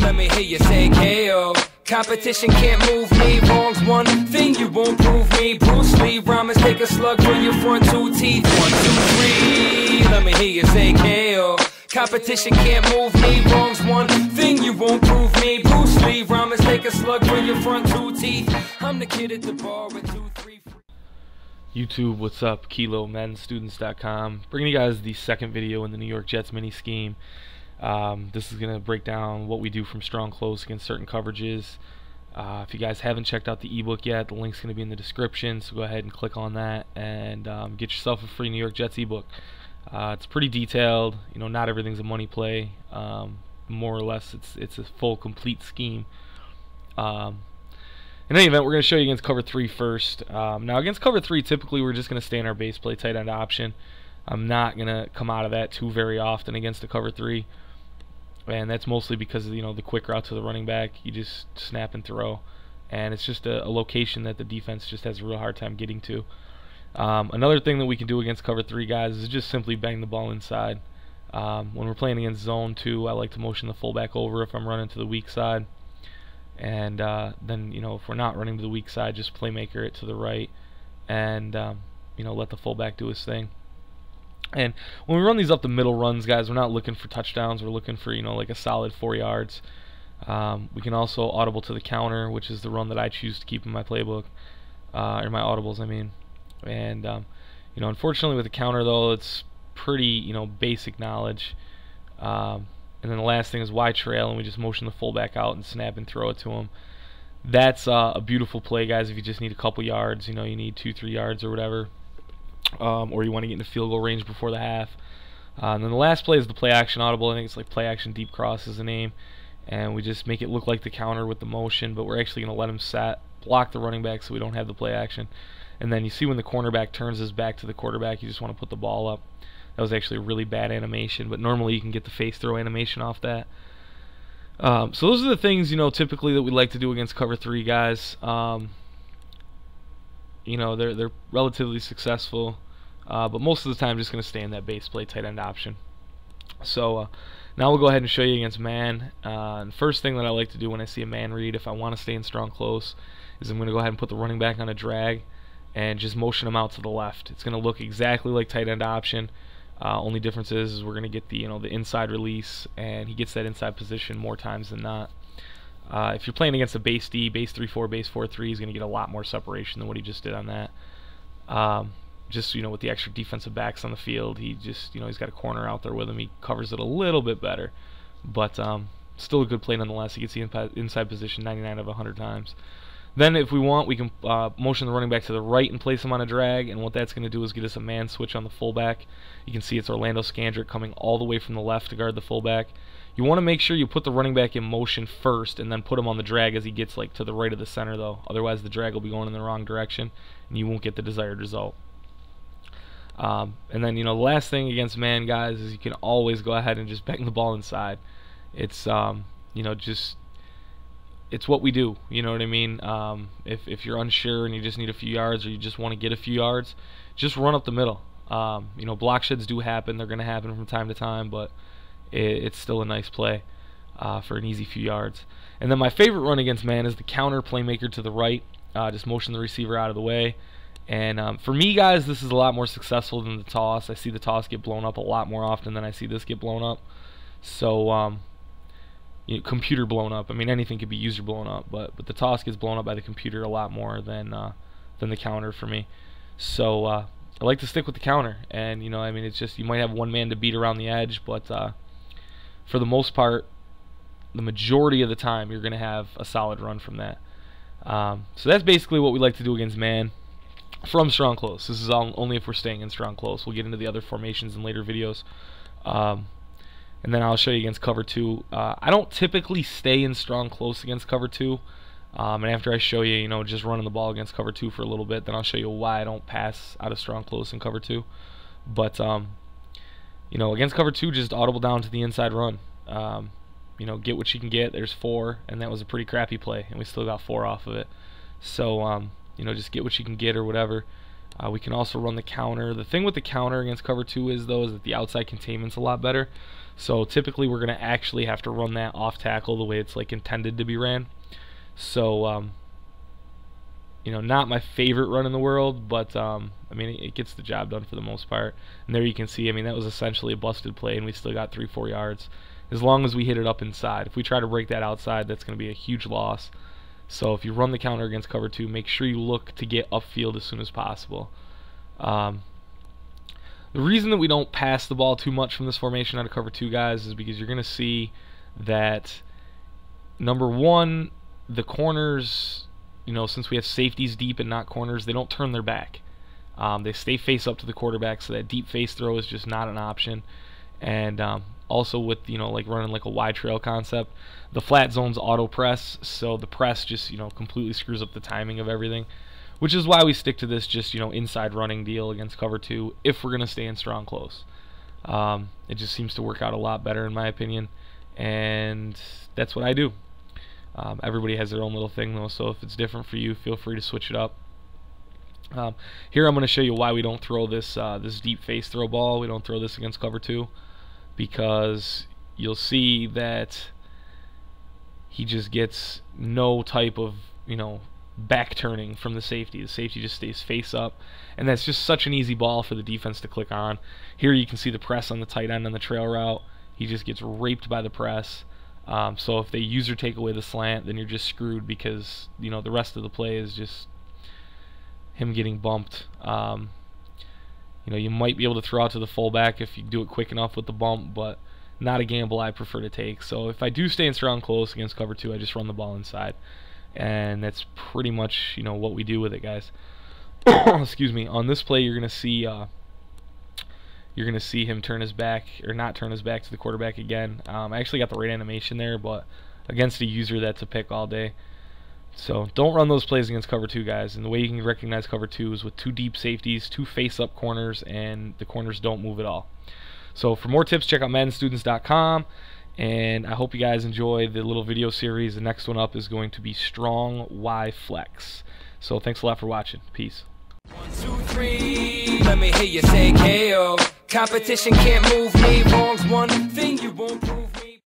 Let me hear you say KO. Competition can't move me. Wrong's one thing you won't prove me. Bruce Lee rhymes take a slug through your front two teeth. 1, 2, 3. Let me hear you say KO. Competition can't move me. Wrong's one thing you won't prove me. Bruce Lee rhymes take a slug through your front two teeth. I'm the kid at the bar with 2, 3. YouTube, what's up? Kilo, MaddenStudents.com. Bringing you guys the second video in the New York Jets mini-scheme. This is going to break down what we do from strong close against certain coverages. If you guys haven't checked out the ebook yet, the link's going to be in the description, so go ahead and click on that and get yourself a free New York Jets ebook. It's pretty detailed. You know, not everything's a money play. More or less, it's a full, complete scheme. In any event, we're going to show you against cover 3 first. Now, against cover 3, typically we're just going to stay in our base play tight end option. I'm not going to come out of that too very often against the cover 3. And that's mostly because of, the quick route to the running back. You just snap and throw. And it's just a location that the defense just has a real hard time getting to. Another thing that we can do against cover 3, guys, is just simply bang the ball inside. When we're playing against zone 2, I like to motion the fullback over if I'm running to the weak side. And then, if we're not running to the weak side, just playmaker it to the right. And, let the fullback do his thing. And when we run these up the middle runs, guys, we're not looking for touchdowns. We're looking for, like a solid 4 yards. We can also audible to the counter, which is the run that I choose to keep in my playbook, or my audibles, I mean. And, unfortunately with the counter, though, it's pretty, basic knowledge. And then the last thing is wide trail, and we just motion the fullback out and snap and throw it to him. That's a beautiful play, guys, if you just need a couple yards. You need 2, 3 yards or whatever. Or you want to get into field goal range before the half. And then the last play is the play action audible. I think it's like play action deep cross is the name. And we just make it look like the counter with the motion, but we're actually going to let him block the running back so we don't have the play action. And then you see when the cornerback turns his back to the quarterback, you just want to put the ball up. That was actually a really bad animation, but normally you can get the face throw animation off that. So those are the things, typically that we like to do against cover 3, guys. They're relatively successful, but most of the time just going to stay in that base play tight end option. So now we'll go ahead and show you against man. The first thing that I like to do when I see a man read, if I want to stay in strong close, is I'm going to go ahead and put the running back on a drag and just motion him out to the left. It's going to look exactly like tight end option. Only difference is we're going to get the the inside release, and he gets that inside position more times than not. If you're playing against a base D, base 3-4, base 4-3, he's going to get a lot more separation than what he just did on that. Just with the extra defensive backs on the field, he just he's got a corner out there with him. He covers it a little bit better, but still a good play nonetheless. He gets the inside position 99 of 100 times. Then if we want, we can motion the running back to the right and place him on a drag, and what that's going to do is get us a man switch on the fullback. You can see it's Orlando Scandrick coming all the way from the left to guard the fullback. You want to make sure you put the running back in motion first and then put him on the drag as he gets to the right of the center, though. Otherwise the drag will be going in the wrong direction and you won't get the desired result. And then the last thing against man, guys, is you can always go ahead and just bang the ball inside. It's it's what we do, you know what I mean? If you're unsure and you just need a few yards, or you just want to get a few yards, just run up the middle. Block sheds do happen. They're going to happen from time to time, but it's still a nice play for an easy few yards. And then my favorite run against man is the counter playmaker to the right. Just motion the receiver out of the way. And for me, guys, this is a lot more successful than the toss. I see the toss get blown up a lot more often than I see this get blown up. So computer blown up. I mean, anything could be user blown up, but the toss gets blown up by the computer a lot more than the counter for me. So I like to stick with the counter, and it's just, you might have one man to beat around the edge, but for the most part, the majority of the time, you're going to have a solid run from that. So that's basically what we like to do against man from strong close. This is only if we're staying in strong close. We'll get into the other formations in later videos. And then I'll show you against cover 2. I don't typically stay in strong close against cover 2. And after I show you, just running the ball against cover 2 for a little bit, then I'll show you why I don't pass out of strong close in cover 2. But, against cover 2, just audible down to the inside run. Get what you can get. There's 4, and that was a pretty crappy play, and we still got 4 off of it. So, just get what you can get or whatever. We can also run the counter. The thing with the counter against cover 2 is that the outside containment's a lot better. So typically we're going to actually have to run that off tackle the way it's like intended to be ran. So you know, not my favorite run in the world, but I mean, it gets the job done for the most part. And there you can see, I mean, that was essentially a busted play, and we still got 3-4 yards as long as we hit it up inside. If we try to break that outside, that's going to be a huge loss. So if you run the counter against cover 2, make sure you look to get upfield as soon as possible. The reason that we don't pass the ball too much from this formation out of cover 2, guys, is because you're going to see that, number one, the corners, you know, since we have safeties deep and not corners, they don't turn their back. They stay face up to the quarterback, so that deep face throw is just not an option. And also with, you know, like running like a wide trail concept, the flat zone's auto press, so the press just, you know, completely screws up the timing of everything, which is why we stick to this just, you know, inside running deal against cover 2 if we're going to stay in strong close. It just seems to work out a lot better in my opinion, and that's what I do. Everybody has their own little thing though, so if it's different for you, feel free to switch it up. Here I'm going to show you why we don't throw this this deep face throw ball. We don't throw this against cover 2, because you'll see that he just gets no type of, you know, back turning from the safety. The safety just stays face up, and that's just such an easy ball for the defense to click on. Here you can see the press on the tight end on the trail route. He just gets raped by the press. So if they use or take away the slant, then you're just screwed, because, you know, the rest of the play is just him getting bumped. You know, you might be able to throw out to the fullback if you do it quick enough with the bump, but not a gamble I prefer to take. So if I do stay in strong close against cover 2, I just run the ball inside, and that's pretty much, you know, what we do with it, guys. Excuse me. On this play, you're gonna see him turn his back, or not turn his back to the quarterback again. I actually got the right animation there, but against a user, that's a pick all day. So don't run those plays against cover 2, guys. And the way you can recognize cover 2 is with 2 deep safeties, 2 face-up corners, and the corners don't move at all. So for more tips, check out MaddenStudents.com. And I hope you guys enjoy the little video series. The next one up is going to be Strong Y Flex. So thanks a lot for watching. Peace. 1, 2, 3, let me hear you say KO. Competition can't move me. Wrong's one thing you won't prove.